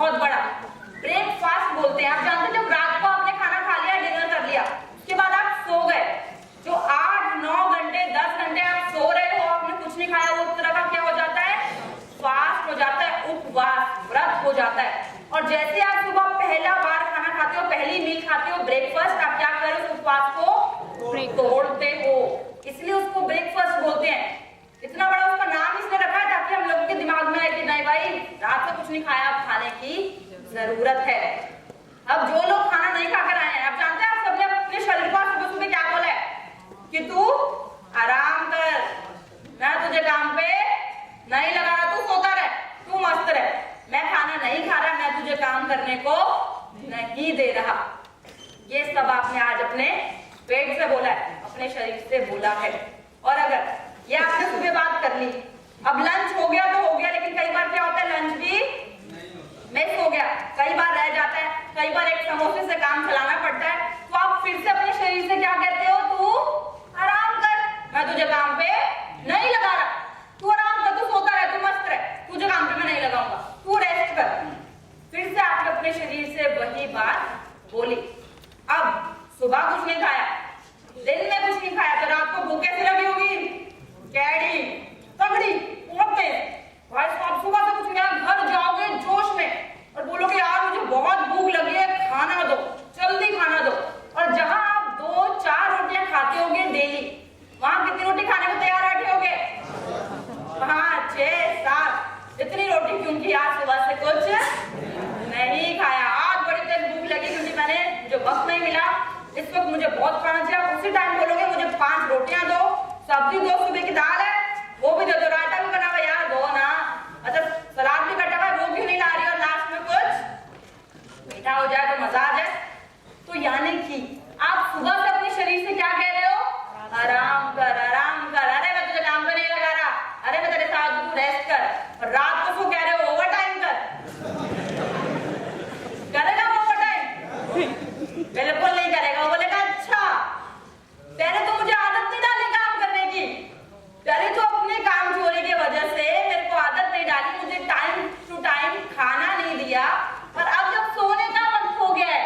बहुत बड़ा ब्रेकफास्ट बोलते हैं। आप जानते हैं जब रात को आपने खाना खा लिया, डिनर कर लिया, उसके बाद आप सो गए, जो 8-9 घंटे 10 घंटे आप सो रहे हो, आपने कुछ नहीं खाया, वो तरह का क्या हो जाता है, फास्ट हो जाता है, उपवास, व्रत हो जाता है। और जैसे आप सुबह पहला बार खाना खाते हो, पहली मील खाते हो, ब्रेकफास्ट, आप क्या कर रहे हो, उस उपवास को तोड़ते हो, इसलिए उसको ब्रेकफास्ट बोलते हैं। इतना बड़ा उसका नाम इसलिए रखा है ताकि हम लोगों के दिमाग में आए कि नहीं भाई रात को कुछ नहीं खाया, अब खाने की जरूरत है। अब जो लोग खाना नहीं खाकर आए हैं, आप जानते हैं आप सबने अपने शरीर को सुबह सुबह क्या बोला है कि तू आराम कर, मैं तुझे काम पे नहीं लगा रहा, तू सोता रह, तू मस्त रह, मैं खाना नहीं खा रहा, मैं तुझे काम करने को नहीं दे रहा। ये सब आपने आज अपने पेट से बोला है, अपने शरीर से बोला है। और अगर ये आपने सुबह बात कर ली, अब लंच हो गया तो हो गया, लेकिन कई बार क्या होता है लंच भी मिस हो गया, कई बार रह जाता है, कई बार एक समोसे से काम चलाना पड़ता है, तो आप फिर से अपने शरीर से क्या कहते हो, तू आराम कर, मैं तुझे काम पे नहीं लगा रहा, तू आराम कर, तू सोता रह, तू मस्त रह, तुझे काम पे मैं नहीं लगाऊंगा, तू रेस्ट कर। फिर से आपने अपने शरीर से वही बात बोली। अब सुबह कुछ नहीं खाया, दिन में कुछ नहीं खाया, तो रात को भूख कैसे लगी होगी, कैडी तगड़ी बहुत तेज भाई साहब, सुबह से कुछ नहीं, घर जाओगे जोश में और बोलोगे यार मुझे बहुत भूख लगी है, खाना दो, जल्दी खाना दो। और जहां आप 2-4 रोटियां खाते होगे डेली, वहां कितनी रोटी खाने को तैयार बैठे होगे, 5-6-7, इतनी रोटी, क्योंकि आज सुबह से कुछ नहीं खाया, आज बड़ी तेज भूख लगी क्योंकि मैंने मुझे वक्त नहीं मिला, इस वक्त मुझे बहुत खाना चाहिए। आप उसी टाइम बोलोगे मुझे 5 रोटियां दो, सब्जी दो, सुबह की दाल है वो भी दे दो, रायता भी बना हुआ यार दो ना, अच्छा सलाद भी कटा हुआ वो क्यों नहीं ला रही, और लास्ट में कुछ मीठा हो जाए तो मजा आ जाए। तो यानी कि आप सुबह से अपने शरीर से क्या कह रहे हो, आराम कर, आराम कर, अरे मैं तुझे काम पे नहीं लगा रहा, अरे मैं तेरे साथ तू रेस्ट कर। और रात को कह रहे हो ओवर टाइम कर, करेगा ओवर टाइम, बिल्कुल नहीं करेगा। वो बोलेगा अच्छा तेरे तो मुझे आदत नहीं डाली काम करने की, तेरे तो अपने काम चोरी की वजह से मेरे को आदत नहीं डाली, मुझे टाइम टू टाइम खाना नहीं दिया, और अब जब सोने का वक्त हो गया है,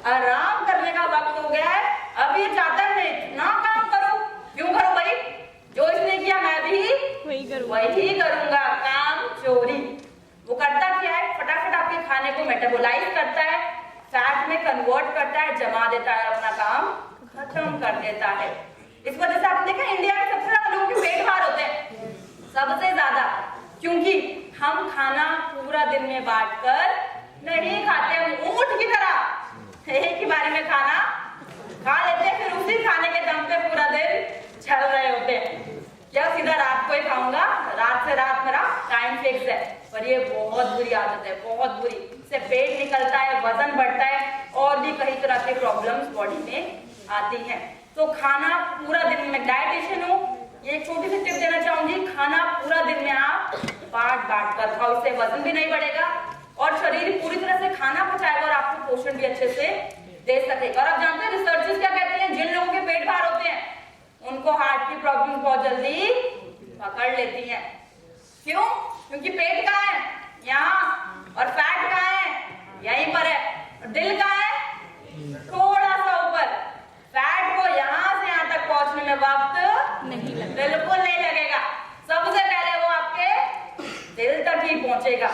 आराम करने का वक्त हो गया है, अब ये चाहता है मैं इतना काम करूं, क्यों करूं भाई, जो इसने किया मैं भी वही करूंगा, काम चोरी। वो करता क्या है, फटाफट आपके खाने को मेटाबोलाइज करता है, फैट में कन्वर्ट करता है, जमा देता है, अपना काम खत्म कर देता है। इस वजह से आपने देखा इंडिया में सबसे ज्यादा लोगों के पेट बाहर होते हैं, सबसे ज्यादा, क्योंकि हम खाना पूरा दिन में बांटकर नहीं खाते, हम ऊंट की तरह एक ही बारी में खाना खा लेते हैं, फिर उसी खाने के दम पे पूरा दिन चल रहे होते हैं, क्या सीधा रात को ही खाऊंगा, रात से रात मेरा टाइम फिक्स है। पर ये बहुत बुरी आदत है, बहुत बुरी, इससे पेट निकलता है, वजन बढ़ता है, और भी कई तरह के प्रॉब्लम्स बॉडी में आती हैं। तो खाना पूरा दिन में, डाइटिशियन हूँ, ये एक छोटी सी टिप देना चाहूंगी, खाना पूरा दिन में आप बांट कर खाओ, इससे वजन भी नहीं बढ़ेगा और शरीर पूरी तरह से खाना पचाएगा और आपको पोषण भी अच्छे से दे सकेगा। और आप जानते हैं रिसर्चर्स क्या कहते हैं, जिन लोगों के पेट बाहर होते हैं उनको हार्ट की प्रॉब्लम बहुत जल्दी पकड़ लेती है। क्यों? क्योंकि पेट कहाँ है, यहाँ, और फैट कहाँ है, यहीं पर है, और दिल कहाँ है, थोड़ा सा ऊपर। फैट को यहाँ से यहाँ तक पहुंचने में वक्त नहीं लगेगा, बिल्कुल नहीं लगेगा, सबसे पहले वो आपके दिल तक ही पहुंचेगा।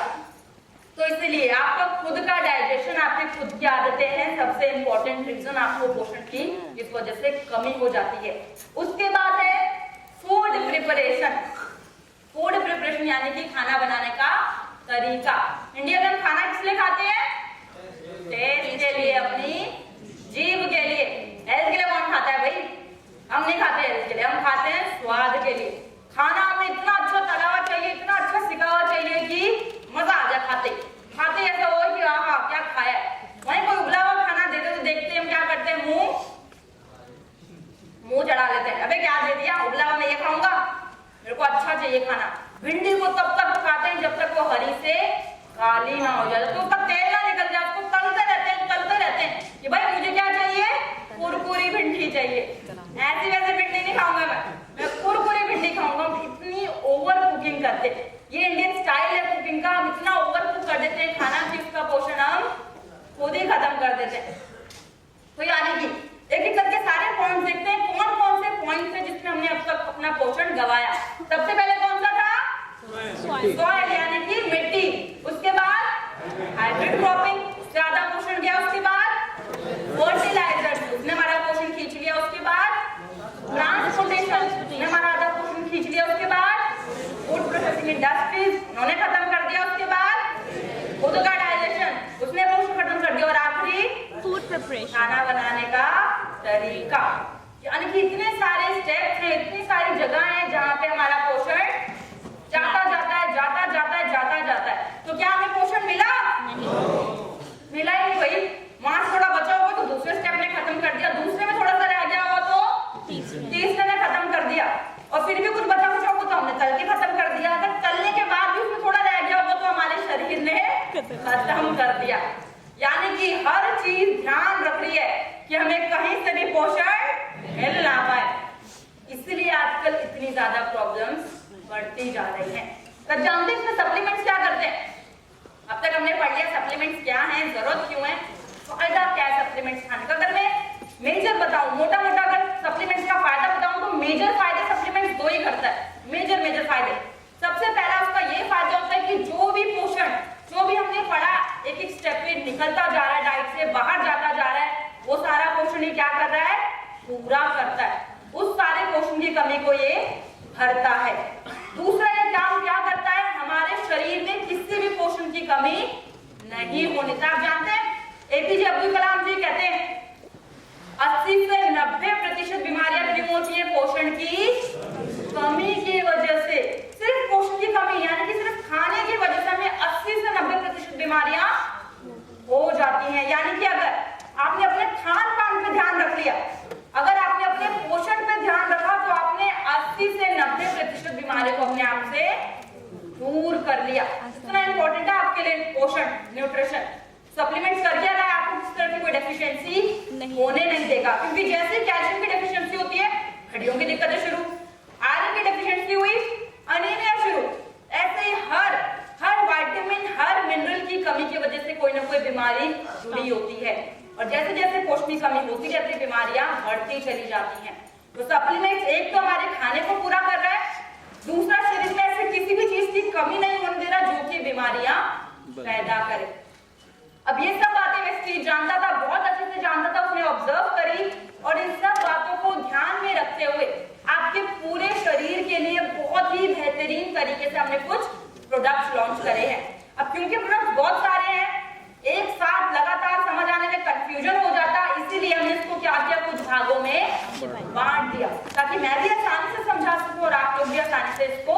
तो इसलिए आपका खुद का डाइजेशन, आपकी खुद की आदतें हैं सबसे इंपॉर्टेंट रीजन आपको पोषण की इस वजह से कमी हो जाती है। उसके बाद है फूड प्रिपरेशन। फूड प्रिपरेशन यानी कि खाना बनाने का तरीका। इंडिया में हम खाना किस लिए खाते हैं, टेस्ट के लिए, अपनी जीभ के लिए। हेल्थ के लिए कौन खाता है भाई, हम नहीं खाते हेल्थ के लिए, हम खाते हैं स्वाद के लिए। खाना हमें इतना अच्छा तला हुआ चाहिए, इतना अच्छा सिका हुआ चाहिए कि मजा आ जाए खाते खाते, ऐसा हो कि आहा क्या खाया है। वहीं कोई उबला हुआ खाना देते तो देखते हैं हम क्या करते हैं, मुंह चढ़ा लेते हैं, अबे क्या दे दिया, उबला हुआ मैं ये खाऊंगा, मेरे को अच्छा चाहिए खाना। भिंडी को तब तक पकाते हैं जब तक वो हरी से काली ना हो जाए, तो उसका तेल ना निकल जाए, उसको तलते रहते हैं कि भाई मुझे क्या चाहिए, कुरकुरी भिंडी चाहिए। ऐसी वैसे भिंडी नहीं खाऊंगा मैं कुरकुरी भिंडी खाऊंगा। इतनी ओवर कुकिंग करते, ये इंडियन स्टाइल है कुकिंग का, हम इतना ओवर कुक कर देते हैं माना कि उसका पोषण हम खुद ही खत्म कर देते हैं। तो यानी कि एक एक करके सारे पॉइंट देखते हैं कौन कौन से पॉइंट थे जिसमें हमने अब तक अपना पोषण गवाया। सबसे पहले कौन सा था? सॉइल यानी कि मिट्टी। उसके बाद हाइब्रिड क्रॉपिंग, ज्यादा पोषण गया। उसके बाद फर्टिलाइजर्स, उसने हमारा पोषण खींच लिया। उसके बाद ट्रांसपोर्टेशन, उसने हमारा आधा पोषण खींच लिया। उसके बाद फूड प्रोसेसिंग इंडस्ट्रीज, उन्होंने खत्म कर दिया। उसके बाद खुद का डाइजेशन, उसने पोषण खत्म कर दिया। और आखिरी फूड प्रिपरेशन, खाना बनाने का तरीका। यानी कि इतने सारे स्टेप्स हैं, इतनी सारी जगह हैं जहाँ पे हमारा पोषण जाता जाता है, जाता जाता है, जाता जाता है। तो क्या हमें पोषण मिला? मिला ही नहीं भाई। वहां थोड़ा बचा होगा तो दूसरे स्टेप ने खत्म कर दिया, दूसरे में थोड़ा सा रह गया होगा तो तीसरे ने खत्म कर दिया, और फिर भी कुछ बचा कुछ होगा तो हमने तल के खत्म कर दिया। अगर तलने के बाद भी उसमें थोड़ा रह गया होगा तो हमारे शरीर ने खत्म कर दिया। यानी कि हर चीज ध्यान रख रही है कि हमें कहीं से भी पोषण मिल ना पाए। इसलिए आजकल इतनी ज्यादा प्रॉब्लम्स बढ़ती जा रही हैं। तो जानते हैं इसमें सप्लीमेंट्स क्या करते हैं? अब तक हमने पढ़ लिया सप्लीमेंट्स क्या हैं, जरूरत क्यों है, फायदा क्या है सप्लीमेंट्स खाने का। अगर मैं मेजर बताऊं, मोटा मोटा अगर सप्लीमेंट्स का फायदा बताऊं तो मेजर फायदे सप्लीमेंट्स दो ही करता है। मेजर फायदे, सबसे पहला उसका ये फायदा होता है कि जो भी पोषण, जो भी हमने पढ़ा एक एक स्टेप पे निकलता जा रहा है, डाइट से बाहर जाता जा रहा है, वो सारा पोषण ही क्या कर रहा है? पूरा करता है। उस सारे पोषण की कमी को ये भरता है। दूसरा ये काम क्या करता है? हमारे शरीर में किसी भी पोषण की कमी नहीं होने देता। आप जानते हैं एपीजे अब्दुल कलाम जी कहते हैं 80 से 90% बीमारियां क्यों होती है? पोषण की कमी की वजह से। सिर्फ पोषण की कमी यानी कि सिर्फ खाने की वजह से हमें 80 से 90% बीमारियां हो जाती हैं। यानी कि अगर आपने अपने खान पान पे ध्यान रख लिया, अगर आपने अपने पोषण पे ध्यान रखा तो आपने 80 से 90% बीमारियों को अपने आप से दूर कर लिया। इतना इंपॉर्टेंट है आपके लिए पोषण, न्यूट्रिशन। सप्लीमेंट्स कर दिया ना, आपको किस तरह की कोई डेफिशिएंसी होने नहीं देगा। क्योंकि जैसे कैल्शियम की डेफिशिएंसी होती है, हड्डियों की दिक्कतें शुरू, आयरन की डेफिशिएंसी हुई, अनीमिया शुरू। ऐसे ही हर विटामिन, हर मिनरल की कमी की वजह से कोई ना कोई बीमारी जुड़ी होती है। और जैसे जैसे पोषण की कमी होती रहती है, बीमारियां बढ़ती चली जाती हैं। तो सप्लीमेंट्स एक तो हमारे खाने को पूरा कर रहा है, दूसरा शरीर में ऐसे किसी भी चीज की कमी नहीं होने दे रहा जो कि बीमारियां पैदा करे। अब ये सब बातें व्यक्ति जानता था, बहुत अच्छे से जानता था, उसने ऑब्जर्व करी और इन सब बातों को ध्यान में रखते हुए आपके पूरे शरीर के लिए बहुत ही बेहतरीन तरीके से हमने कुछ प्रोडक्ट्स लॉन्च करे हैं। अब क्योंकि प्रोडक्ट्स बहुत सारे हैं, एक साथ लगातार समझ आने में कंफ्यूजन हो जाता, इसीलिए हमने इसको क्या किया, कुछ भागों में बांट दिया ताकि मैं भी आसानी से समझा सकूं और आप लोग भी आसानी से इसको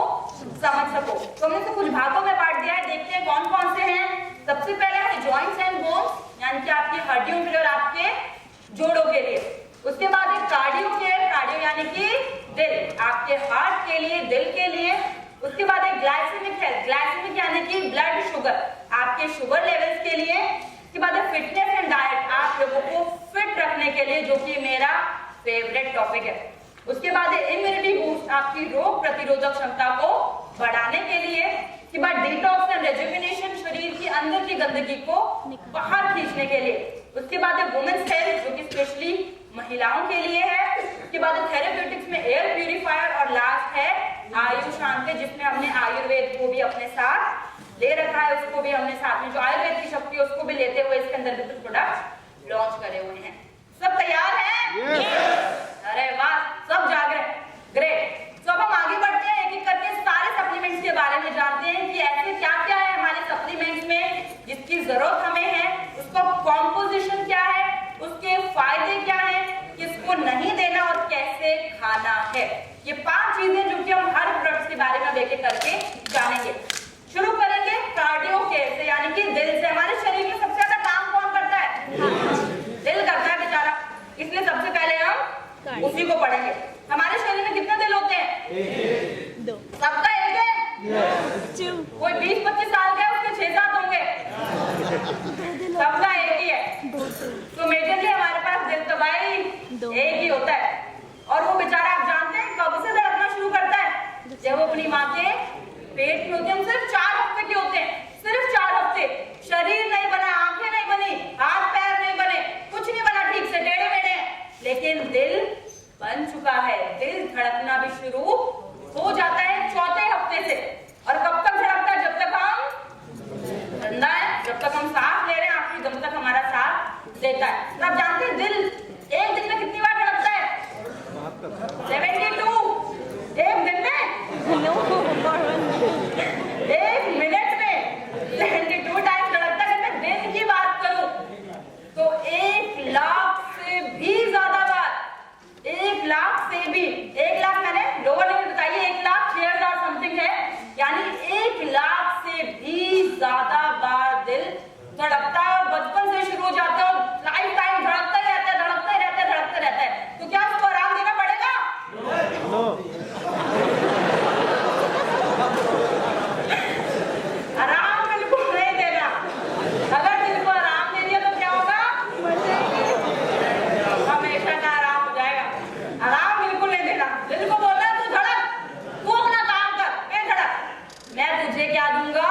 समझ सको। तो हमने इसको कुछ भागों में बांट दिया है। देखते हैं कौन कौन से हैं। सबसे पहले है जॉइंट्स एंड बोन्स, यानी कि आपकी हड्डियों के लिए और आपके जोड़ों के लिए। उसके बाद है कार्डियो केयर, कार्डियो यानी कि दिल, आपके हार्ट के लिए, दिल के लिए। उसके बाद है ग्लाइसेमिक हेल्थ, ग्लाइसेमिक यानी कि ब्लड शुगर, आपके शुगर लेवल्स के लिए। उसके बाद है फिटनेस एंड डाइट, आप लोगों को फिट रखने के लिए, जो कि मेरा फेवरेट टॉपिक है। उसके बाद है इम्यूनिटी बूस्ट, आपकी रोग प्रतिरोधक क्षमता को बढ़ाने के लिए। उसके बाद डिटॉक्स एंड रेजुविनेशन, शरीर की अंदर की गंदगी को बाहर खींचने के लिए। उसके बाद है वुमेन्स हेल्थ, जो कि स्पेशली महिलाओं के लिए है। उसके बाद थेरेप्यूटिक्स में एयर प्यूरिफायर, और लास्ट है आयुष शांति, जिसमें हमने आयुर्वेद को भी अपने साथ ले रखा है, उसको भी हमने साथ में, जो आयुर्वेद की शक्ति है उसको भी लेते हुए इसके अंदर भी कुछ प्रोडक्ट्स लॉन्च करे हुए हैं। सब तैयार है? अरे वाह, सब जाग रहे, ग्रेट। तो अब हम आगे बढ़ते हैं, एक एक करके सारे सप्लीमेंट्स के बारे में जानते हैं कि ऐसे क्या क्या है हमारे सप्लीमेंट्स में जिसकी जरूरत हमें है, उसका कॉम्पोजिशन क्या है, उसके फायदे क्या है, किसको नहीं देना और कैसे खाना है। ये 5 चीजें जो कि हम हर प्रोडक्ट के बारे में एक एक करके जानेंगे। शुरू करेंगे कार्डियो केयर से, यानी कि दिल से। हमारे शरीर में सबसे ज्यादा काम कौन करता है? दिल करता है बेचारा, इसलिए सबसे पहले हम उसी को पढ़ेंगे। हमारे शरीर में कितने दिल होते हैं? 2। सबका एक है? कोई 20-25 साल का है, उसके 6-7 होंगे, सबका एक ही है। तो मेजरली हमारे पास दिल तो भाई एक ही होता है। और वो बेचारा आप जानते हैं कब से धड़कना शुरू करता है? जब वो अपनी माँ के पेट में होते हैं। हम सिर्फ 4 हफ्ते के होते हैं, सिर्फ 4 हफ्ते। धड़कना भी शुरू हो जाता है चौथे हफ्ते से। और कब तक धड़कता है? जब तक हम जिंदा है, जब तक हम सांस ले रहे हैं, आखिरी दम तक हमारा साथ देता है। तो आप जानते हैं दिल एक दिन में कितनी बार धड़कता है? 72। एक दिन में, एक मिनट में 72 टाइम धड़कता है। मैं दिन की बात करूं तो 1 लाख से भी ज्यादा बार, 1 लाख से भी, 1 लाख मैंने लोअर लिमिट बताइए, 1,06,000 समथिंग है, यानी 1 लाख से भी ज्यादा बार दिल धड़कता है। और बचपन से शुरू हो जाता है और लाइफ टाइम धड़कता ही रहता है, धड़कता ही रहता है, धड़कता रहता है। तो क्या उसको आराम देना पड़ेगा? आराम बिल्कुल नहीं देना। अगर दिल को आराम दे दिया तो क्या होगा? हमेशा का आराम हो जाएगा। आराम बिल्कुल नहीं देना। दिल को बोलना है तू धड़क, तू अपना काम कर, मैं धड़क। मैं तुझे क्या दूंगा?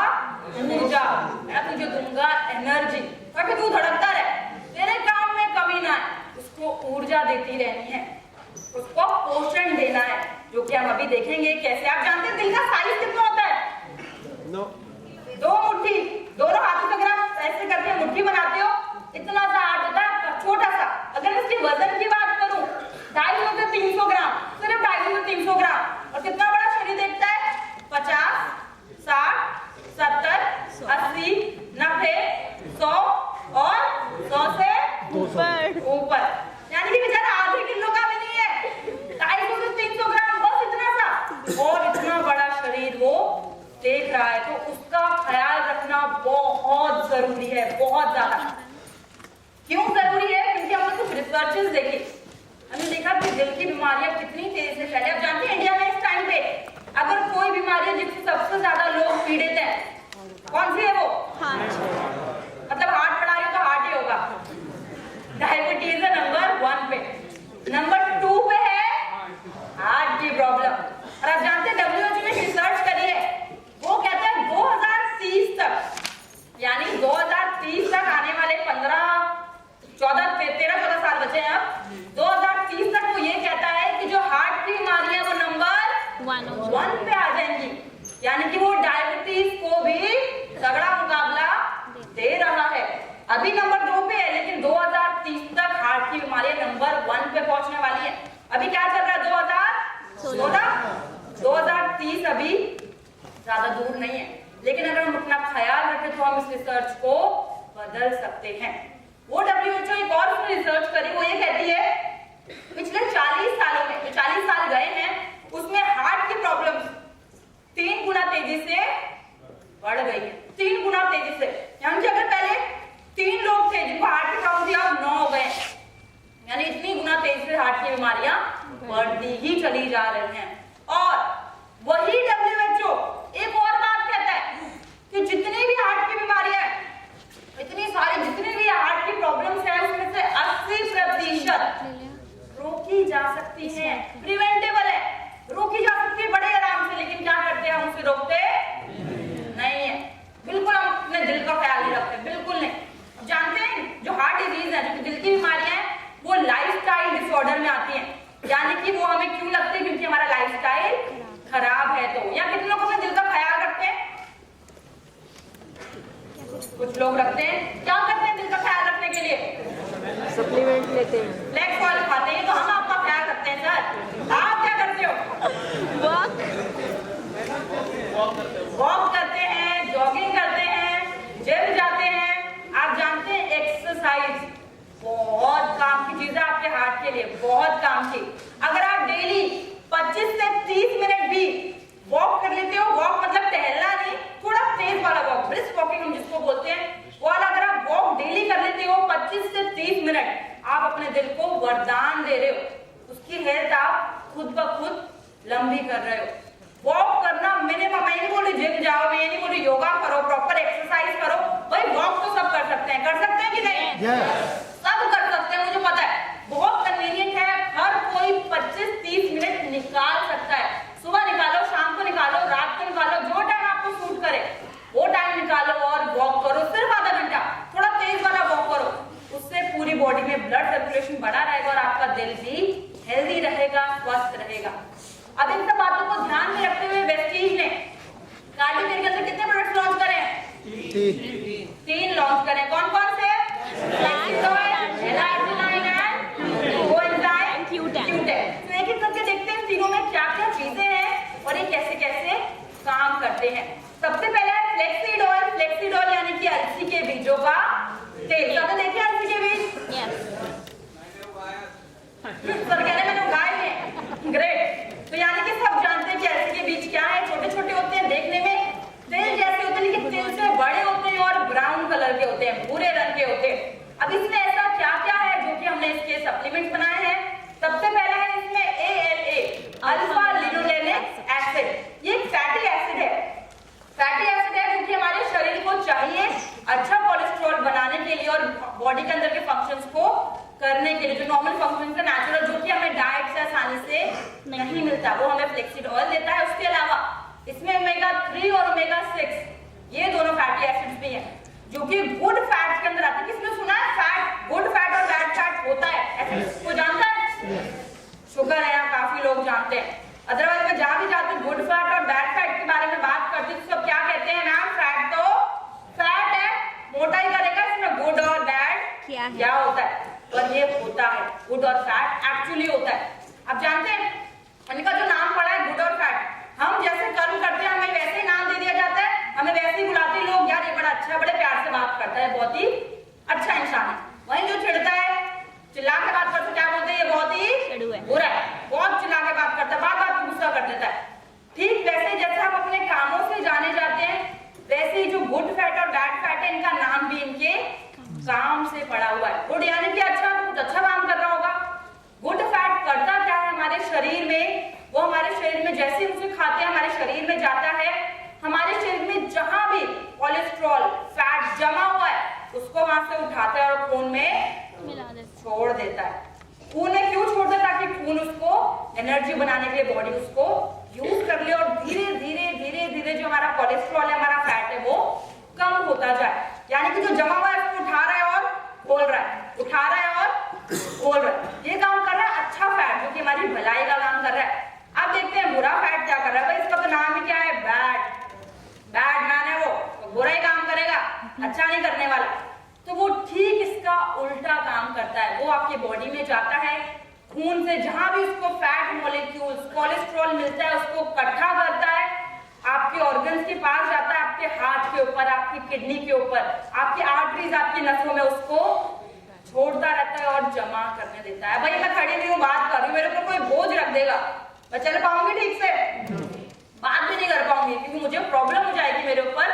ऊर्जा। मैं तुझे दूंगा एनर्जी, ताकि तू धड़कता रहे, तेरे काम में कमी ना आए। उसको ऊर्जा देती रहनी है, उसको पोषण देना है, जो कि हम अभी देखेंगे कैसे। आप जानते हैं दिल का साइज कितना होता है? 2 मुट्ठी, दोनों हाथों से अगर आप ऐसे करके मुट्ठी बनाते हो, इतना सा हाथ होता है आपका, छोटा सा। अगर इसके वजन की बात करूं, 250 से 300 ग्राम, सिर्फ 250 से 300 ग्राम। और कितना बड़ा शरीर देखता है? 50, 60, 70, 80, 90, 100 और 100 से ऊपर, यानी कि बेचारा आधे किलो का भी नहीं है, 250 से 300 ग्राम, बस इतना सा। और इतना बड़ा शरीर वो देख रहा है, तो उसका ख्याल रखना बहुत जरूरी है, बहुत ज्यादा। क्यों जरूरी है? क्योंकि हमने कुछ रिसर्चेस देखी, हमने देखा कि दिल की बीमारियां कितनी तेजी से फैले। आप जानते हैं इंडिया में इस टाइम पे अगर कोई बीमारी है जिससे सबसे ज्यादा लोग पीड़ित हैं, कौन सी है वो? मतलब हार्ट पढ़ा रही हो तो हार्ट ही होगा। डायबिटीज है नंबर 1 पे, नंबर 2 पे है हार्ट की प्रॉब्लम। और आप जानते हैं WHO ने रिसर्च करी है, वो कहते हैं 2030 तक, यानी 2030 तक आने वाले 13-14 साल बचे हैं अब, 2030 तक वो ये कहता है कि जो हार्ट की बीमारियां वो नंबर 1 पे आ जाएंगी, यानी कि वो डायबिटीज को भी तगड़ा मुकाबला दे रहा है। अभी नंबर 2 पे है, लेकिन 2030 तक हार्ट की बीमारियां नंबर 1 पे पहुंचने वाली है। अभी क्या चल रहा है? 2016, 2030 अभी ज्यादा दूर नहीं है, लेकिन अगर हम अपना ख्याल रखें तो हम इस रिसर्च को बदल सकते हैं। वो WHO एक और रिसर्च करी, वो ये कहती है पिछले 40 सालों में, जो 40 साल गए हैं, उसमें हार्ट की प्रॉब्लम्स 3 गुना तेजी से बढ़ गई है, 3 गुना तेजी से। यानी कि अगर पहले 3 लोग थे जिनको हार्ट की प्रॉब्लम थी, अब 9 हो गए, यानी इतनी गुना तेजी से हार्ट की बीमारियां बढ़ती ही चली जा रही हैं। और वही WHO एक और बात कहता है कि जितनी भी हार्ट की बीमारियां, इतनी सारी जितनी भी हार्ट की प्रॉब्लम्स हैं, उसमें से 80% रोकी जा सकती हैं, प्रिवेंटेबल है, रोकी जा सकती है बड़े आराम से। लेकिन क्या करते हैं, हम उसे रोकते नहीं है, बिल्कुल हम अपने दिल का ख्याल नहीं रखते, बिल्कुल नहीं। जानते हैं जो हार्ट डिजीज है, जो दिल की बीमारियां हैं, वो लाइफस्टाइल डिसऑर्डर में आती हैं, यानी कि वो हमें क्यों लगते हैं? क्योंकि हमारा लाइफस्टाइल खराब है। तो या कितने लोग अपने दिल का ख्याल रखते हैं? कुछ लोग रखते हैं। क्या करते हैं दिल का ख्याल रखने के लिए? सप्लीमेंट लेते हैं, ब्लैक ऑयल खाते हैं। तो हम आपका ख्याल रखते हैं सर, आप क्या करते हो? वॉक करते हैं, जॉगिंग करते हैं, जिम जाते हैं। आप जानते हैं एक्सरसाइज बहुत काम की चीज है आपके हार्ट के लिए, बहुत काम की। अगर आप डेली 25 से 30 मिनट भी वॉक कर लेते हो, वॉक मतलब टहलना नहीं, थोड़ा तेज वाला वॉक, ब्रिस्क वॉकिंग हम जिसको बोलते हैं, वो वाला अगर आप वॉक डेली कर लेते हो 25 से 30 मिनट, आप अपने दिल को वरदान दे रहे हो, उसकी हेल्थ आप खुद ब खुद लंबी कर रहे हो। वॉक करना मिनिमम, मैं नहीं बोल रही जिम जाओ, मैं नहीं बोल रही योगा करो, प्रॉपर एक्सरसाइज करो, भाई वॉक तो सब कर सकते हैं, कर सकते हैं कि नहीं? सब कर सकते हैं, मुझे पता है, बहुत कन्वीनियंट है, हर कोई 25-30 मिनट निकाल सकता है। सुबह निकालो, शाम को निकालो, रात को निकालो, जो टाइम आपको सूट करे वो टाइम निकालो और वॉक करो, सिर्फ आधा घंटा, थोड़ा तेज वाला वॉक करो, उससे पूरी बॉडी में ब्लड सर्कुलेशन बढ़ा रहेगा और आपका दिल भी हेल्दी रहेगा, स्वस्थ रहेगा। कैसे कैसे काम करते हैं। सबसे पहले है फ्लेक्सीड ऑयल। फ्लेक्सीड ऑयल यानी कि अलसी के बीजों का तेल। सबने देखे अलसी के बीज? सर कह रहे मैंने उगाए हैं। ग्रेट। तो यानी कि सब जानते हैं कि अलसी के बीज क्या है। छोटे छोटे होते हैं, देखने में तिल जैसे होते हैं, लेकिन तिल से बड़े होते हैं और ब्राउन कलर के होते हैं, भूरे रंग के होते हैं। अब इसमें ऐसा क्या क्या है जो कि हमने इसके सप्लीमेंट बनाए हैं। सबसे पहला है इसमें ALA, अल्फा लिनोलेनिक एसिड। ये फैटी एसिड है। फैटी एसिड है जो कि हमारे शरीर को चाहिए अच्छा कोलेस्ट्रॉल बनाने के लिए और बॉडी के अंदर के फंक्शंस को करने के लिए, जो नॉर्मल फंक्शंस है नेचुरल, जो कि हमें डाइट से आसानी से नहीं मिलता, वो हमें फ्लेक्सीड ऑयल देता है। उसके अलावा इसमें ओमेगा 3 और ओमेगा 6 ये दोनों फैटी एसिड्स भी हैं जो कि गुड फैट्स के अंदर आते हैं। किसने सुना है फैट, गुड फैट और बैड फैट होता है? ऐसे कोई जानता है? शुगर है, यहाँ काफी लोग जानते हैं। अदरवाइज मैं जहां भी जाती हूँ गुड फैट और बैड फैट के बारे में बात करती हूँ तो सब क्या कहते हैं मैम? फैट तो फैट है, मोटाई करेगा, इसमें गुड और बैड क्या होता है? और ये होता है गुड और फैट एक्चुअली होता है। अब जानते हैं इनका जो नाम पड़ा है गुड और फैट, हम जैसे कर्म करते हैं हमें वैसे ही नाम दे दिया जाता है, हमें वैसे ही बुलाते हैं लोग, यार ये बड़ा अच्छा, बड़े प्यार से बात करता है, बहुत ही अच्छा इंसान है। वहीं जो चिढ़ता है, चिल्ला के बात करते क्या बोलते हैं? ये बहुत ही बुरा है, बहुत चिल्ला के बात करता है, बात बात में गुस्सा कर देता है। ठीक वैसे जैसे हम अपने कामों से जाने जाते हैं, वैसे ही जो गुड फैट और बैड फैट है इनका नाम भी इनके काम से पड़ा हुआ है। गुड यानी कि अच्छा, कुछ अच्छा काम कर रहा होगा। गुड फैट करता क्या है हमारे शरीर में? वो हमारे शरीर में जैसे उसे खाते हैं हमारे शरीर में जाता है, हमारे शरीर में जहां भी कोलेस्ट्रॉल फैट जमा हुआ है उसको वहां से उठाता है और खून में छोड़ देता है। खून में क्यों छोड़ देता है? ताकि खून उसको एनर्जी बनाने के लिए बॉडी उसको यूज कर ले और धीरे धीरे धीरे धीरे जो हमारा कोलेस्ट्रॉल है, हमारा फैट है, वो कम होता जाए। यानी कि जो जमा हुआ है उसको उठा रहा है और खोल रहा है, उठा रहा है और खोल रहा है, ये काम कर रहा है अच्छा फैट जो कि हमारी भलाई का काम कर रहा है। अब देखते हैं बुरा फैट क्या कर रहा है। भाई इसका तो नाम ही क्या है? बैड। बैड मैन है वो, तो बुरा ही काम करेगा, अच्छा नहीं करने वाला। तो वो ठीक इसका उल्टा काम करता है। वो आपके बॉडी में जाता है, खून से जहां भी उसको फैट मॉलिक्यूल्स कोलेस्ट्रॉल मिलता है उसको इकट्ठा करता है, आपके ऑर्गन्स के पास जाता है, आपके हार्ट के ऊपर, आपकी किडनी के ऊपर, आपकी आर्टरीज, आपकी नसों में उसको छोड़ता रहता है और जमा करने देता है। भाई मैं खड़ी हुई हूँ, बात कर रही हूँ, मेरे ऊपर कोई बोझ रख देगा, मैं चल पाऊंगी ठीक से? बात भी नहीं कर पाऊंगी क्योंकि मुझे प्रॉब्लम हो जाएगी, मेरे ऊपर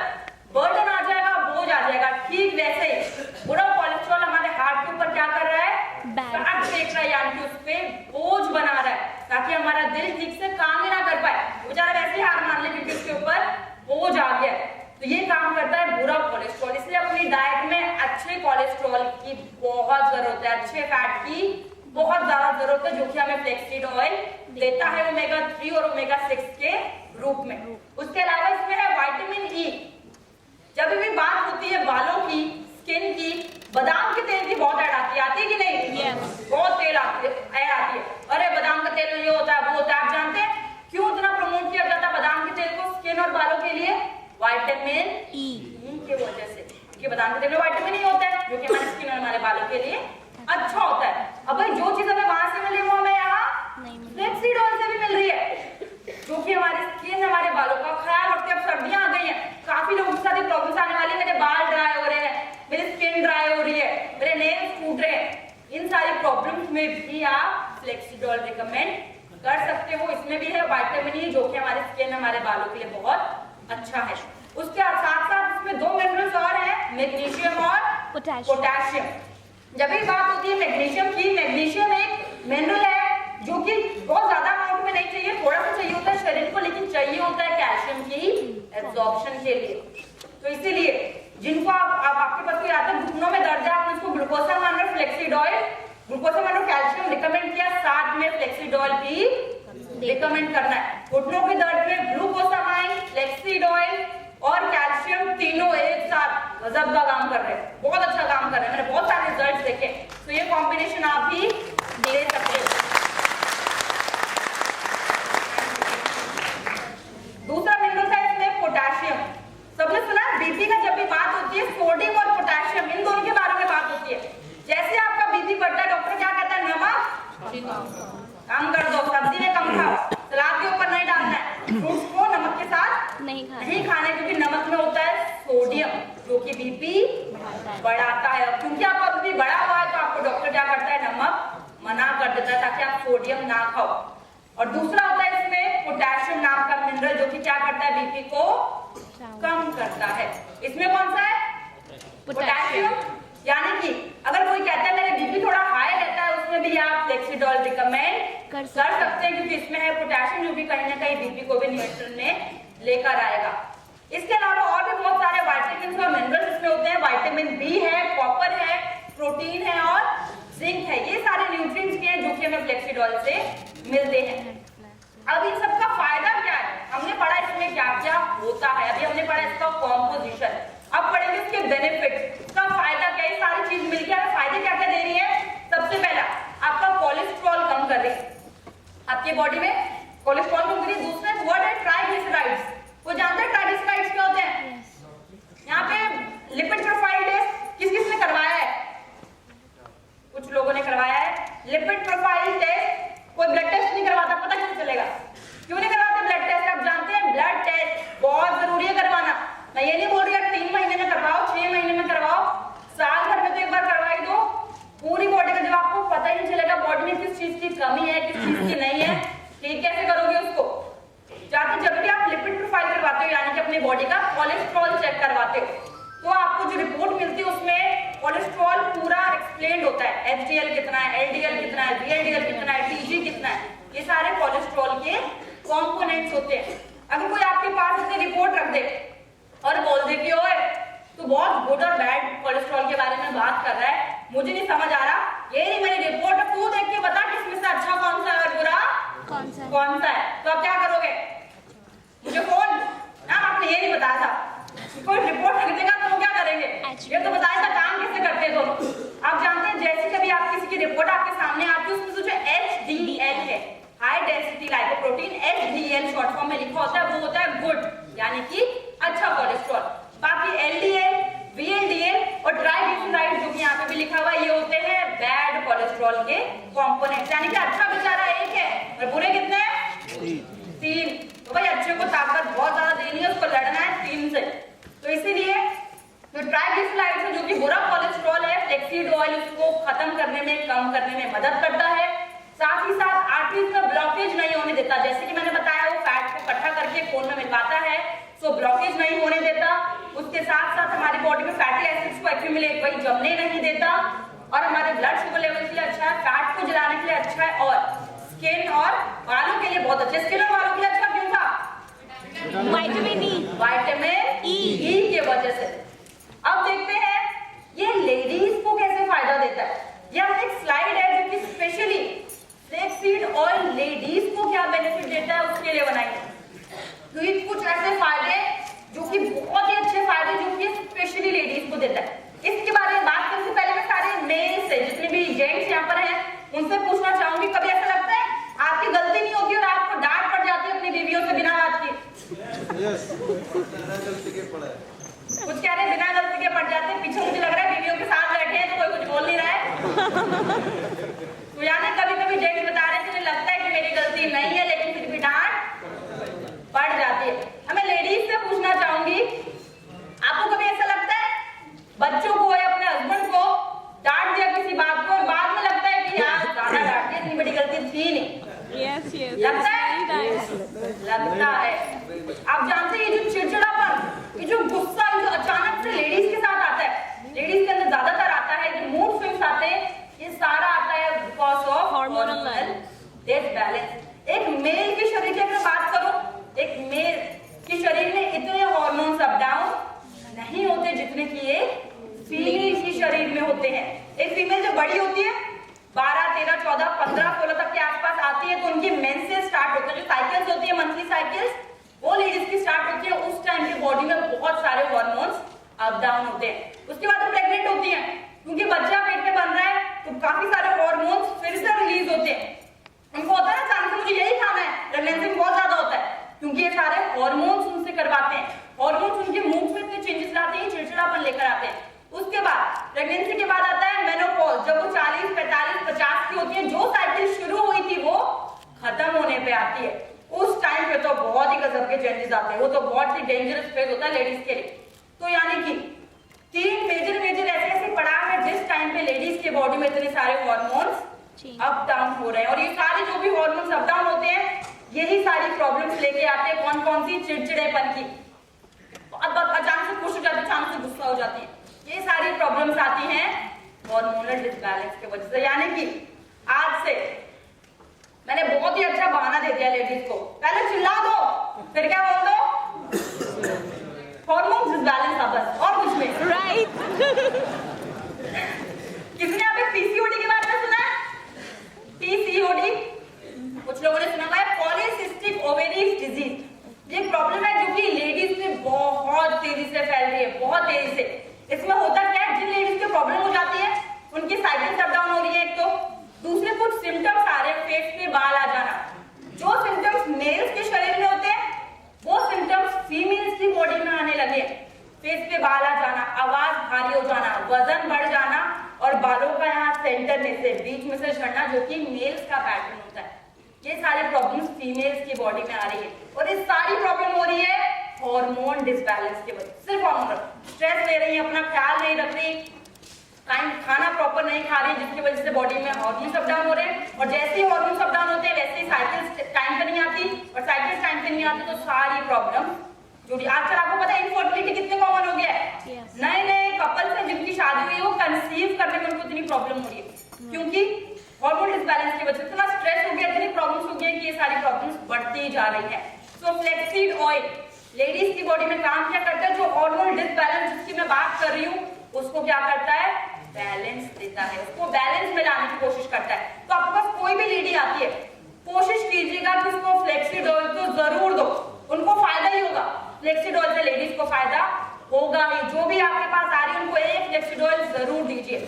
बर्डन आ जाएगा, बोझ आ जाएगा। ठीक वैसे ही बुरा कोलेस्ट्रॉल हमारे हार्ट के ऊपर क्या कर रहा है? फैट फेंक रहा है, यानी कि उस पर बोझ बना रहा है ताकि हमारा दिल ठीक से काम ही ना कर पाए। बेचारा वैसे ही हार मान ले क्योंकि उसके ऊपर बोझ आ गया है। तो ये काम करता है बुरा कोलेस्ट्रॉल। इसलिए अपनी डाइट में अच्छे कोलेस्ट्रॉल की बहुत जरूरत है, अच्छे फैट की बहुत ज्यादा जरूरत है, जो कि हमें फ्लेक्सीड ऑयल देता है ओमेगा 3 और ओमेगा 6 के रूप में। उसके अलावा इसमें है विटामिन ई। जब भी बात होती है बालों की, स्किन की, बादाम के तेल की बहुत ऐड आती है कि नहीं? बहुत तेल आती है, ऐड आती है, अरे बादाम का तेल में ये होता है वो होता है। आप जानते हैं क्यों इतना प्रमोट किया जाता है बादाम के तेल को स्किन और बालों के लिए? विटामिन ई की वजह से, क्योंकि बादाम के तेल में विटामिन ई होता है जो कि हमारे स्किन और हमारे बालों के लिए अच्छा होता है। अब भाई जो चीज हमें वहां से मिली वो हमें यहाँ फ्लेक्सीड ऑयल से भी मिल रही है जो कि हमारी स्किन, हमारे बालों का ख्याल रखते हैं। अब सर्दियां आ गई हैं, काफी लोगों के साथ प्रॉब्लम्स आने वाली है, मेरे बाल ड्राई हो रहे हैं, मेरी स्किन ड्राई हो रही है, मेरे नेल्स फूट रहे हैं। इन सारी प्रॉब्लम्स में भी आप फ्लेक्सीड ऑयल रिकमेंड कर सकते हो। इसमें भी है विटामिन ई जो कि हमारे स्किन, हमारे बालों के लिए बहुत अच्छा है। उसके साथ साथ इसमें 2 मिनरल्स और हैं, मैग्नीशियम और पोटेशियम। जब भी बात होती है मैग्नीशियम की, मैग्नीशियम एक मिनरल है जो कि बहुत ज्यादा अमाउंट में नहीं चाहिए, थोड़ा सा चाहिए होता है शरीर को, लेकिन चाहिए होता है कैल्शियम की एब्जॉर्प्शन के लिए। तो इसीलिए जिनको आपके पास कोई आता है घुटनों में दर्द है, आपने उसको glucosamine flaxseed oil, glucosamine calcium recommend किया, साथ में फ्लेक्सीड ऑयल भी रिकमेंड करना है। घुटनों के दर्द में ग्लूकोसामाइन, फ्लेक्सीड ऑयल और कैल्शियम तीनों एक साथ गजब का काम कर रहे हैं, बहुत अच्छा काम कर रहे हैं, मैंने बहुत सारे रिजल्ट्स देखे। तो ये कॉम्बिनेशन आप भी ले सकते हो। दूसरा मिनरल है इसमें पोटेशियम। सबने सुना बीपी का जब भी बात होती है सोडियम और पोटेशियम इन दोनों के बारे में बात होती है। जैसे आपका बीपी बढ़ता है डॉक्टर क्या कहता है? नमक कम कर दो, सब्जी में कम खाओ, सलाद के ऊपर नहीं डालना है, फ्रूट्स है, बीपी को कम करता है। इसमें कौन सा है? पोटेशियम। यानी कि अगर कोई कहता है मेरे बीपी थोड़ा हाई रहता है, उसमें भी आप फ्लेक्सिडॉल रिकमेंड कर सकते हैं, क्योंकि इसमें है पोटेशियम, जो भी कहीं ना कहीं बीपी को भी नियंत्रण में लेकर आएगा। इसके अलावा और भी बहुत सारे विटामिन और मिनरल्स इसमें होते हैं। विटामिन बी है, कॉपर है, प्रोटीन है और जिंक है। ये सारे न्यूट्रिएंट्स के हैं जो कि हमें फ्लेक्सिडॉल से मिलते हैं। अब इन सबका फायदा क्या है? हमने पढ़ा इसमें क्या क्या होता है, अभी हमने पढ़ा इसका कॉम्पोजिशन। अब पढ़ेंगे इसके बेनिफिट, इसका फायदा क्या है। सारी चीज मिलकर हमें फायदे क्या क्या दे रही है? सबसे पहला, आपका कोलेस्ट्रॉल कम कर रही है, आपकी बॉडी में कोलेस्ट्रॉल कम कर रही है। दूसरा वर्ड है ट्राइग्लिसराइड्स। वो जानते हैं ट्राइग्लिसराइड्स क्या होते हैं? यहाँ पे लिपिड प्रोफाइल टेस्ट किस किस ने करवाया है? कुछ लोगों ने करवाया है लिपिड प्रोफाइल टेस्ट। कोई ब्लड टेस्ट नहीं करवाता, पता क्यों चलेगा? क्यों नहीं करवाते ब्लड टेस्ट? आप जानते हैं ब्लड टेस्ट बहुत जरूरी है करवाना। मैं ये नहीं बोल रही 3 महीने में करवाओ, 6 महीने में करवाओ, साल भर में तो एक बार करवाई दो। पूरी बॉडी का जब आपको पता ही नहीं चलेगा बॉडी में किस चीज की कमी है, किस चीज की नहीं है, ठीक कैसे करोगे उसको? जाते जब भी आप लिपिड प्रोफाइल करवाते हो, यानी कि अपनी बॉडी का कोलेस्ट्रॉल चेक करवाते हो, तो आपको जो रिपोर्ट मिलती है उसमें कोलेस्ट्रॉल पूरा एक्सप्लेन्ड होता है। एचडीएल कितना है, एलडीएल कितना है, वीएलडीएल कितना है, टीजी कितना है, ये सारे कोलेस्ट्रॉल के कंपोनेंट्स होते हैं। अगर कोई आपके पास अपनी रिपोर्ट रख दे और बोल दे कि ओए तू बहुत गुड और बैड कोलेस्ट्रॉल के बारे में बात कर रहा है, मुझे नहीं समझ आ रहा, ये नहीं मेरी रिपोर्ट है, तू देख के बता किसमें से अच्छा कौन सा है और बुरा कौन सा है, तो आप क्या करोगे? मुझे फोन ना आपने ये नहीं बताया था, कोई रिपोर्ट रख देगा तो क्या करेंगे? ये तो बताया था काम कैसे करते हैं दोनों। आप जानते हैं जैसे कभी आप किसी की रिपोर्ट आपके सामने आती है, उसमें जो HDL है, high density lipoprotein, HDL short form में लिखा होता है, वो होता है गुड, यानी कि अच्छा कोलेस्ट्रॉल। बाकी LDL, VLDL और ट्राइग्लिसराइड जो कि यहाँ पे भी लिखा हुआ है, ये होते हैं बैड कोलेस्ट्रॉल के कंपोनेंट्स। यानी कि अच्छा बेचारा एक है और बुरे कितने हैं? 3। तो भाई अच्छे को ताकत बहुत ज्यादा देनी है, उसको लड़ना है 3 से। तो इसीलिए जो ट्राइग्लिसराइड्स है, जो कि बुरा कोलेस्ट्रॉल है, फ्लेक्सीड ऑयल उसको खत्म करने में, कम करने में मदद करता है। साथ ही साथ आर्टरीज का ब्लॉकेज नहीं होने देता। जैसे कि मैंने बताया वो फैट को इकट्ठा करके खून में मिलवाता है, सो ब्लॉकेज नहीं होने देता। उसके साथ साथ हमारी बॉडी में फैटी एसिड्स को एक्यूमुलेट, वही जमने नहीं देता, और हमारे ब्लड शुगर लेवल के लिए अच्छा है, फैट को जलाने के लिए अच्छा है, और स्किन और बालों के लिए बहुत अच्छा। स्किन और बालों के लिए अच्छा क्यों था? विटामिन ई के वजह से। अब देखते हैं ये लेडीज को कैसे फायदा देता है। ये हम एक स्लाइड है जो कि स्पेशली फ्लैक्सीड ऑयल लेडीज को क्या बेनिफिट देता है उसके लिए बनाई है। क्योंकि कुछ ऐसे फायदे जो कि बहुत ही अच्छे फायदे जो कि स्पेशली लेडीज को देता है। इसके बारे में बात करने से पहले मैं सारे मेल से, जितने भी जेंट्स यहाँ पर हैं, उनसे पूछना चाहूंगी, कभी ऐसा लगता है आपकी गलती नहीं होती और आपको डांट पड़ जाती है अपनी बीवियों से बिना बात के? कुछ कह रहे हैं बिना गलती के पड़ जाते हैं, पीछे मुझे लग रहा है बीवियों के साथ बैठे हैं तो कोई कुछ बोल नहीं रहा है। तो यानी कभी कभी जेंट्स बता रहे हैं मुझे लगता है कि मेरी गलती नहीं है, लेकिन फिर भी डांट पड़ जाती है। हमें लेडीज से पूछना चाहूंगी, आपको कभी ऐसा लगता है बच्चों को या अपने हस्बैंड को डांट दिया किसी बात को और बाद में लगता है कि यार ज्यादा डांट दिया, इतनी बड़ी गलती थी नहीं? लगता है। आप जानते हैं ये जो चिड़चिड़ापन, ये जो गुस्सा, जो अचानक से लेडीज के साथ आता है, लेडीज के अंदर ज्यादातर आता है, जो मूड स्विंग्स आते हैं, ये सारा आता है बिकॉज ऑफ हार्मोनल डिसबैलेंस। एक मेल के शरीर की अगर बात करो, एक मेल के शरीर में इतने हार्मोन्स अप डाउन नहीं होते जितने कि एक फीमेल के शरीर में होते हैं। एक फीमेल जब बड़ी होती है 12, 13, 14, 15, 16 तक के आसपास आती है तो उनकी मेंसेस स्टार्ट होते हैं। जो साइकिल्स होती है, मंथली साइकिल्स, वो लेडीज की स्टार्ट होती है। उस टाइम की बॉडी में बहुत सारे हार्मोन्स अप डाउन होते हैं। उसके बाद वो प्रेग्नेंट होती हैं, क्योंकि बच्चा पेट में बन रहा है तो काफी सारे हार्मोन्स फिर से रिलीज होते हैं। उनको होता है ना चांस मुझे यही खाना है, प्रेगनेंसी में बहुत ज्यादा होता है, क्योंकि ये सारे हार्मोन्स उनसे करवाते हैं। हार्मोन्स उनके मूड में इतने चेंजेस लाते हैं, चिड़चिड़ापन लेकर आते हैं। उसके बाद प्रेगनेंसी के बाद आता है मेनोपॉज, जब वो 40, 45, 50 की होती है, जो साइकिल शुरू हुई थी वो खत्म होने पे आती है। उस टाइम पे तो बहुत ही गजब के चेंजेस आते हैं, वो तो बहुत ही डेंजरस फेज होता है लेडीज के लिए। तो यानी कि 3 मेजर ऐसे पड़ाव है जिस टाइम पे लेडीज के बॉडी में इतने सारे हार्मोन्स अप डाउन हो रहे हैं। और ये सारे जो भी हार्मोन्स अप डाउन होते हैं यही सारी प्रॉब्लम्स लेके आते हैं। कौन कौन सी? चिड़चिड़ेपन की, अब अचानक से खुश हो जाती है, अचानक से गुस्सा हो जाती है। ये सारी प्रॉब्लम्स आती हैं हार्मोनल डिसबैलेंस की वजह से। यानी कि आज से मैंने बहुत ही अच्छा बहाना दे दिया लेडीज को, पहले चिल्ला दो, फिर क्या बोल दो? हार्मोन डिसबैलेंस था बस, और कुछ नहीं। राइट। किसने यहाँ पे पीसीओडी के बारे में सुना है? पीसीओडी कुछ लोगों ने सुना है, पॉलीसिस्टिक ओवेरीज डिजीज। ये प्रॉब्लम है जो कि लेडीज में बहुत तेजी से फैल रही है, बहुत तेजी से। इसमें होता क्या है, जिन लेडीज को प्रॉब्लम हो जाती है उनकी साइकिल शट डाउन हो रही है एक तो, दूसरे कुछ सिम्टम्स आ रहे हैं, फेस पे बाल आ जाना। जो सिम्टम्स मेल्स के शरीर में होते हैं वो सिम्टम्स फीमेल्स की बॉडी में आने लगे। फेस पे बाल आ जाना, आवाज भारी हो जाना, वजन बढ़ जाना और बालों का यहाँ सेंटर में से, बीच में से झड़ना, जो कि मेल्स का पैटर्न होता है। ये सारी प्रॉब्लम्स फीमेल्स की बॉडी में आ रही है और ये सारी प्रॉब्लम हो रही है हार्मोन डिसबैलेंस की वजह से। सिर्फ हार्मोन, स्ट्रेस ले रही है, अपना ख्याल नहीं रख रही, खाना प्रॉपर नहीं खा रही, जिसकी वजह से बॉडी में हार्मोन अप डाउन हो रहे हैं। और जैसे ही हार्मोन अप डाउन होते हैं वैसे ही साइकिल्स टाइम पे नहीं आती, और साइकिल्स टाइम पे नहीं आती तो सारी प्रॉब्लम जुड़ी। आजकल आपको पता है इनफर्टिलिटी कितने कॉमन हो गया है। नए नए कपल्स हैं जिनकी शादी हुई है, वो कंसीव करने में उनको इतनी प्रॉब्लम हो रही है क्योंकि हार्मोन डिसबैलेंस की वजह से इतना स्ट्रेस हो गया, इतनी प्रॉब्लम्स हो गई कि ये सारी प्रॉब्लम्स बढ़ती जा रही है। सो फ्लैक्सीड ऑयल लेडीज की बॉडी में काम क्या करता है? जो हार्मोन डिसबैलेंस जिसकी मैं बात कर रही हूँ उसको क्या करता है? बैलेंस देता है, उसको बैलेंस में लाने की कोशिश करता है। तो आपके पास कोई भी लेडी आती है, कोशिश कीजिएगा कि उसको फ्लैक्सीड ऑयल तो जरूर दो, उनको फायदा ही होगा। फ्लैक्सीड ऑयल से लेडीज को फायदा होगा ही। जो भी आपके पास आ रही है उनको एक फ्लैक्सीड ऑयल जरूर दीजिए।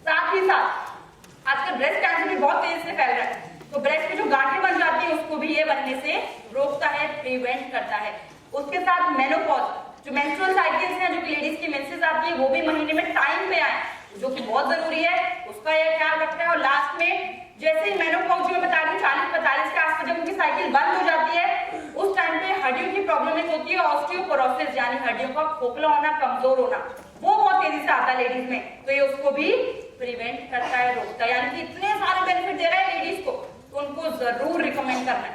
साथ ही साथ आजकल ब्रेस्ट कैंसर भी बहुत तेजी से फैल रहा है, तो ब्रेस्ट की जो गांठें बन जाती है उसको भी ये बनने से रोकता है, प्रिवेंट करता है। उसके साथ मेनोपॉज, जो मेंस्ट्रुअल साइकिल्स हैं, जो कि लेडीज की मेंसेस आती है वो भी महीने में टाइम पे आए, जो कि बहुत जरूरी है, उसका ये ख्याल रखना है। और लास्ट में जैसे ही मेनोपॉज जो मैं बता रही हूँ 40-45 के आसपास जब उनकी साइकिल बंद हो जाती है, उस टाइम पे हड्डियों की प्रॉब्लम एक होती है ऑस्टियोपोरोसिस, यानी हड्डियों का खोखला होना, कमजोर होना, वो बहुत तेजी से आता है लेडीज में, तो ये उसको भी प्रिवेंट करता है, रोकता है। यानी कि इतने सारे बेनिफिट दे रहा है लेडीज को, तो उनको जरूर रिकमेंड करना है।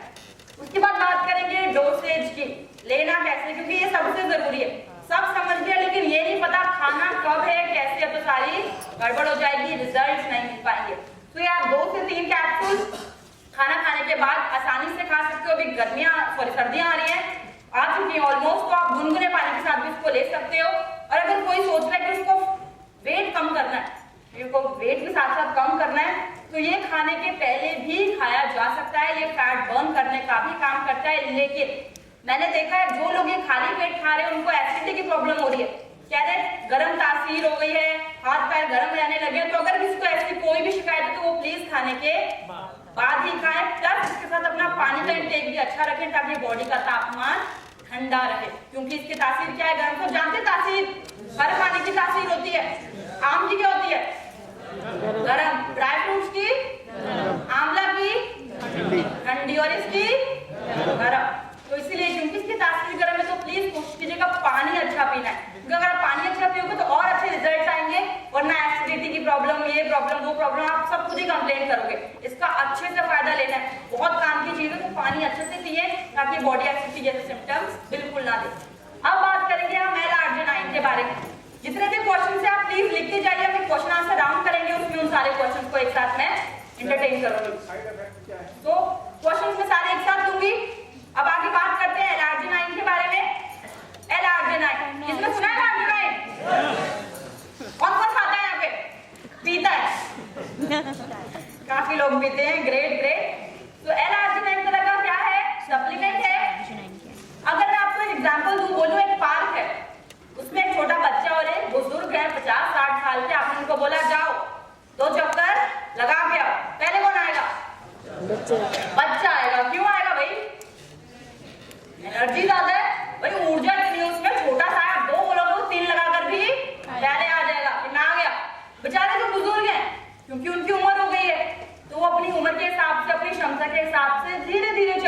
उसके बाद बात करेंगे डोसेज की, लेना कैसे, क्योंकि ये सबसे जरूरी है। सब समझ गया लेकिन ये नहीं पता खाना कब है, कैसे है, तो सारी गड़बड़ हो जाएगी, रिजल्ट नहीं मिल पाएंगे। तो ये आप 2 से 3 कैप्सूल खाना खाने के बाद आसानी से खा सकते हो। अभी सर्दियां आ रही हैं, आ चुकी है ऑलमोस्ट, तो आप गुनगुने पानी के साथ भी इसको ले सकते हो। और अगर कोई सोच रहा है कि उसको वेट कम करना है, इनको वेट के साथ साथ कम करना है, तो ये खाने के पहले भी खाया जा सकता है। ये फैट बर्न करने का भी काम करता है। लेकिन मैंने देखा है जो लोग ये खाली पेट खा रहे हैं उनको एसिडिटी की प्रॉब्लम हो रही है, कह रहे गर्म तासीर हो गई है, हाथ पैर गर्म रहने लगे। तो अगर किसी को ऐसी कोई भी शिकायत है तो वो प्लीज खाने के बाद ही खाएं, प्लस इसके साथ अपना पानी का इंटेक भी अच्छा रखें ताकि बॉडी का तापमान ठंडा रहे, क्योंकि इसकी तासीर क्या है, गर्म। तो जानते तासीर, हर खाने की तासीर होती है। आम की क्या होती है? गरम। ड्राई फ्रूट्स की? आंवला की ठंडी, और इसकी गरम। तो इसीलिए क्योंकि इसकी तासीर गर्म है तो प्लीज कोशिश कीजिएगा पानी अच्छा पीना है, क्योंकि अगर आप पानी अच्छा पियोगे तो और अच्छे रिजल्ट आएंगे, वरना एसिडिटी की प्रॉब्लम, ये प्रॉब्लम, वो प्रॉब्लम, आप सब खुद ही कंप्लेन करोगे। इसका अच्छे से फायदा लेना है, बहुत काम की चीज है, तो पानी अच्छे से पिए ताकि बॉडी एसिडिटी जैसे सिम्टम्स बिल्कुल ना दे। अब बात करेंगे हम L-arginine के बारे में। जितने भी क्वेश्चन है आप प्लीज लिखते जाइए, हम क्वेश्चन आंसर राउंड करेंगे, उसमें उन सारे क्वेश्चन को एक साथ में एंटरटेन करूंगी। तो क्वेश्चन में सारे एक साथ दूंगी। अब आगे बात करते हैं L-arginine के बारे में। L-arginine, किसने सुना है L-arginine? कौन कौन खाता है यहाँ पे? पीता है? काफी लोग पीते हैं, ग्रेट ग्रेट। तो L-arginine तरह का क्या है? सप्लीमेंट है। अगर मैं आपको एक एग्जांपल दूं, बोलूं एक पार्क है, उसमें एक छोटा बच्चा और एक बुजुर्ग है 50-60 साल के, आपने उनको बोला जाओ 2 चक्कर लगा के आओ, पहले कौन आएगा? बच्चा आएगा। क्यों आएगा भाई? एनर्जी ज्यादा